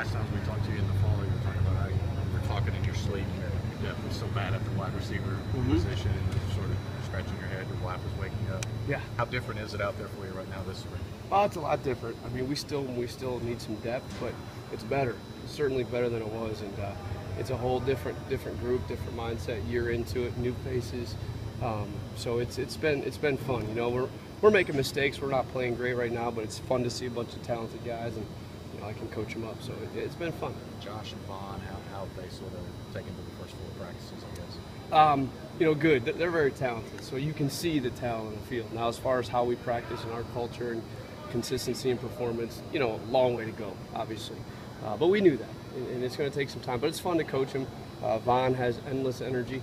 last times we talked to you in the fall, you were talking about how you were talking in your sleep. You're definitely so bad at the wide receiver position, and you're sort of scratching your head. Your wife was waking up. Yeah. How different is it out there for you right now this spring? Oh, it's a lot different. I mean, we still need some depth, but it's better. It's certainly better than it was, and it's a whole different group, different mindset. Year into it, new faces. So it's been fun. You know, we're making mistakes. We're not playing great right now, but it's fun to see a bunch of talented guys, and you know, I can coach them up. So it's been fun. Josh and Vaughn, how have they sort of taken to the first 4 practices, I guess? You know, good. They're very talented, so you can see the talent in the field. Now, as far as how we practice and our culture and consistency and performance, you know, a long way to go, obviously. But we knew that, and it's going to take some time. But it's fun to coach him. Vaughn has endless energy.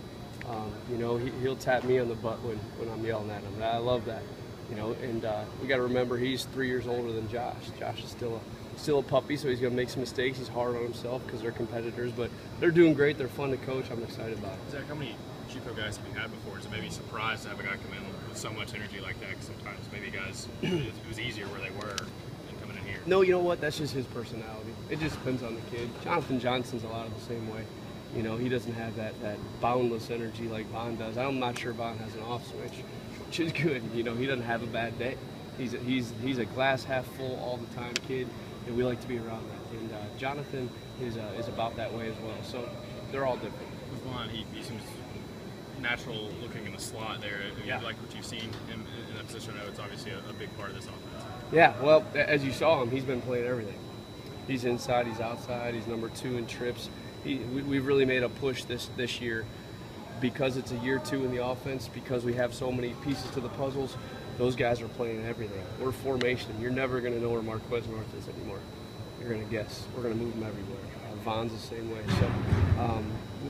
You know, he'll tap me on the butt when I'm yelling at him. And I love that. You know, and we got to remember he's 3 years older than Josh. Josh is still a puppy, so he's going to make some mistakes. He's hard on himself because they're competitors, but they're doing great. They're fun to coach. I'm excited about it. Zach, how many JUCO guys have you had before? Is it maybe surprised to have a guy come in with so much energy like that? 'Cause sometimes maybe guys, it was easier where they were than coming in here. No, you know what? That's just his personality. It just depends on the kid. Jonathan Johnson's a lot of the same way. You know, he doesn't have that boundless energy like Vaughn does. I'm not sure Vaughn has an off switch, which is good. You know, he doesn't have a bad day. He's a glass half full all the time kid, and we like to be around that. And Jonathan is about that way as well. So they're all different. With Vaughn, he seems natural looking in the slot there. Yeah. You like what you've seen in that position? I know it's obviously a big part of this offense. Yeah, well, as you saw him, he's been playing everything. He's inside, he's outside, he's number 2 in trips. We've really made a push this year because it's a year 2 in the offense, because we have so many pieces to the puzzles. Those guys are playing everything. We're formation. You're never going to know where Marquez North is anymore. You're going to guess. We're going to move him everywhere. Vaughn's the same way. So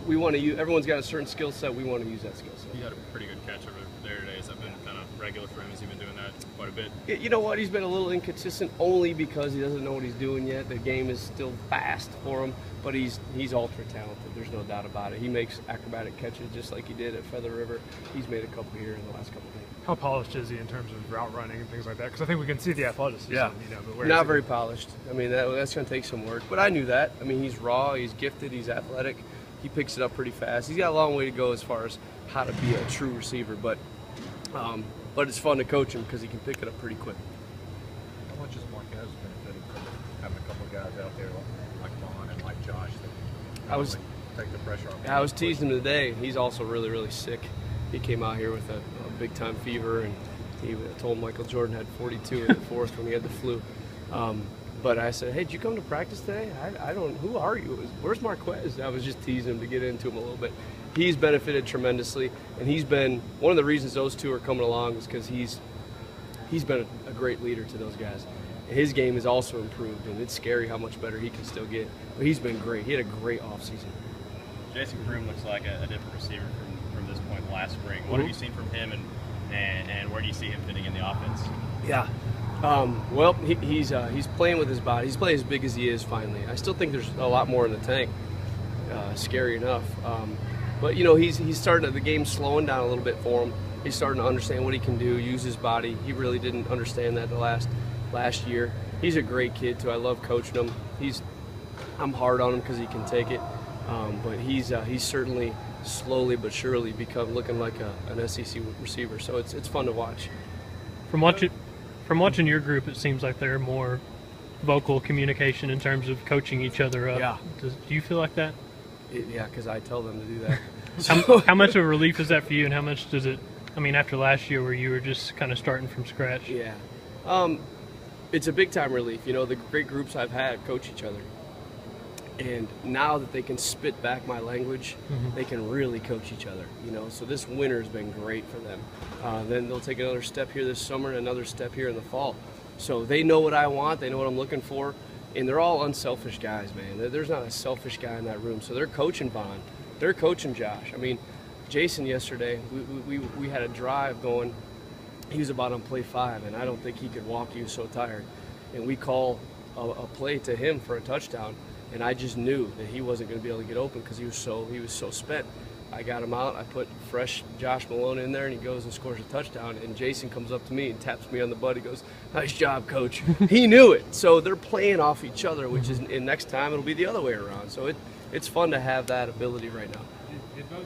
we want to use. Everyone's got a certain skill set. We want to use that skill set. He had a pretty good catch over there today. Has that been kind of regular for him? Has he been doing that quite a bit? You know what? He's been a little inconsistent only because he doesn't know what he's doing yet. The game is still fast for him, but he's ultra talented. There's no doubt about it. He makes acrobatic catches just like he did at Feather River. He's made a couple here in the last couple of games. How polished is he in terms of route running and things like that? Because I think we can see the athleticism. Yeah. You know, but where Not is very he? polished. I mean, that's going to take some work. But I knew that. I mean, he's raw. He's gifted. He's athletic. He picks it up pretty fast. He's got a long way to go as far as how to be a true receiver. But it's fun to coach him because he can pick it up pretty quick. How much has Marquez benefited from having a couple of guys out there like Vaughn and like Josh that take the pressure off? I was teasing him today. He's also really, really sick. He came out here with a big-time fever, and he told Michael Jordan had 42 in the fourth when he had the flu. But I said, hey, did you come to practice today? I don't, who are you? Where's Marquez? I was just teasing him to get into him a little bit. He's benefited tremendously, and he's been, one of the reasons those two are coming along is because he's been a great leader to those guys. His game has also improved, and it's scary how much better he can still get. But he's been great. He had a great offseason. Jason Kroom looks like a different receiver from this point last spring. What have you seen from him, and where do you see him fitting in the offense? Yeah. Well, he's playing with his body. He's playing as big as he is finally. I still think there's a lot more in the tank, scary enough. But, you know, he's starting, the game's slowing down a little bit for him. He's starting to understand what he can do, use his body. He really didn't understand that the last year. He's a great kid, too. I love coaching him. I'm hard on him because he can take it. But he's certainly slowly but surely looking like an SEC receiver. So it's fun to watch. From watching your group, it seems like they're more vocal communication in terms of coaching each other up. Yeah. Do you feel like that? Yeah, because I tell them to do that. How much of a relief is that for you, and how much does it, I mean, after last year where you were just kind of starting from scratch? Yeah. It's a big-time relief. You know, the great groups I've had coach each other. And now that they can spit back my language, they can really coach each other, you know. So this winter has been great for them. Then they'll take another step here this summer and another step here in the fall. So they know what I want, they know what I'm looking for, and they're all unselfish guys, man. There's not a selfish guy in that room. So they're coaching Vaughn, they're coaching Josh. I mean, Jason yesterday, we had a drive going. He was about on play 5, and I don't think he could walk. He was so tired. And we call a play to him for a touchdown. And I just knew that he wasn't going to be able to get open because he was so spent. I got him out. I put fresh Josh Malone in there, and he goes and scores a touchdown. And Jason comes up to me and taps me on the butt. He goes, "Nice job, coach." He knew it. So they're playing off each other, which is, and next time it'll be the other way around. So it's fun to have that ability right now. Did both